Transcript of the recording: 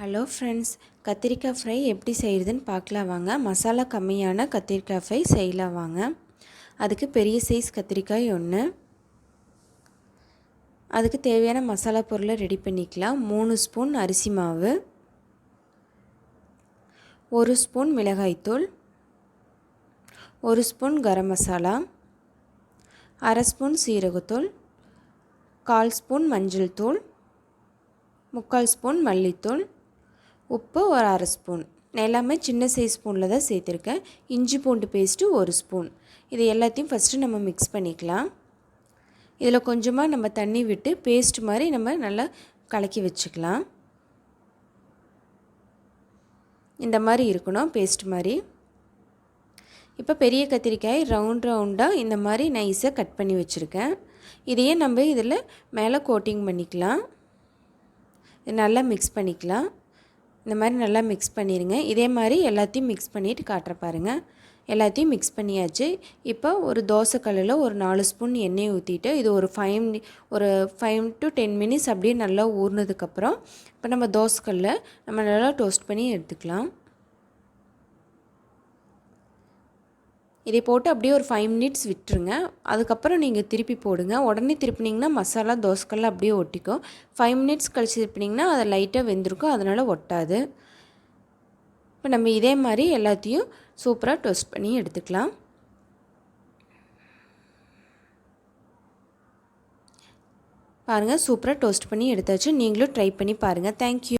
Hello friends, கத்திரிக்காய் fry எப்படி செய்கிறதுன்னு பார்க்கலாம் வாங்க. மசாலா கம்மியான கத்திரிக்காய் ஃப்ரை செய்யலாம் வாங்க. அதுக்கு பெரிய சைஸ் கத்திரிக்காய் ஒன்று, அதுக்கு தேவையான மசாலா பொருளை ரெடி பண்ணிக்கலாம். 3 ஸ்பூன் அரிசி மாவு, 1 ஸ்பூன் மிளகாய்த்தூள், 1 ஸ்பூன் கரம் மசாலா, அரை ஸ்பூன் சீரகத்தூள், 1/4 ஸ்பூன் மஞ்சள் தூள், 3/4 ஸ்பூன் மல்லித்தூள், உப்பு ஒரு அரை ஸ்பூன். நான் எல்லாமே சின்ன சைஸ் ஸ்பூனில் தான் சேர்த்துருக்கேன். இஞ்சி பூண்டு பேஸ்ட்டு 1 ஸ்பூன். இது எல்லாத்தையும் ஃபஸ்ட்டு நம்ம மிக்ஸ் பண்ணிக்கலாம். இதில் கொஞ்சமாக நம்ம தண்ணி விட்டு பேஸ்ட் மாதிரி நம்ம நல்லா கலக்கி வச்சுக்கலாம். இந்த மாதிரி இருக்கணும் பேஸ்ட் மாதிரி. இப்போ பெரிய கத்திரிக்காய் ரவுண்டாக இந்த மாதிரி நைஸாக கட் பண்ணி வச்சுருக்கேன். இதையே நம்ம இதில் மேலே கோட்டிங் பண்ணிக்கலாம். நல்லா மிக்ஸ் பண்ணிக்கலாம். இந்த மாதிரி நல்லா மிக்ஸ் பண்ணிடுங்க. இதே மாதிரி எல்லாத்தையும் மிக்ஸ் பண்ணிவிட்டு காட்டுற பாருங்கள். எல்லாத்தையும் மிக்ஸ் பண்ணியாச்சு. இப்போ ஒரு தோசைக்கல்லில் ஒரு 4 ஸ்பூன் எண்ணெய் ஊற்றிட்டு இது ஒரு 5 to 10 மினிட்ஸ் அப்படியே நல்லா ஊறினதுக்கப்புறம் இப்போ நம்ம தோசைக்கல்லை நம்ம நல்லா டோஸ்ட் பண்ணி எடுத்துக்கலாம். இதை போட்டு அப்படியே ஒரு 5 மினிட்ஸ் விட்டுருங்க. அதுக்கப்புறம் நீங்கள் திருப்பி போடுங்க. உடனே திருப்பினீங்கன்னா மசாலா தோசைக்கல்ல அப்படியே ஒட்டிக்கும். 5 மினிட்ஸ் கழிச்சு திருப்பினீங்கன்னா அதை லைட்டாக வெந்திருக்கும், அதனால் ஒட்டாது. இப்போ நம்ம இதே மாதிரி எல்லாத்தையும் சூப்பராக டோஸ்ட் பண்ணி எடுத்துக்கலாம். பாருங்கள், சூப்பராக டோஸ்ட் பண்ணி எடுத்தாச்சு. நீங்களும் ட்ரை பண்ணி பாருங்கள். தேங்க்யூ.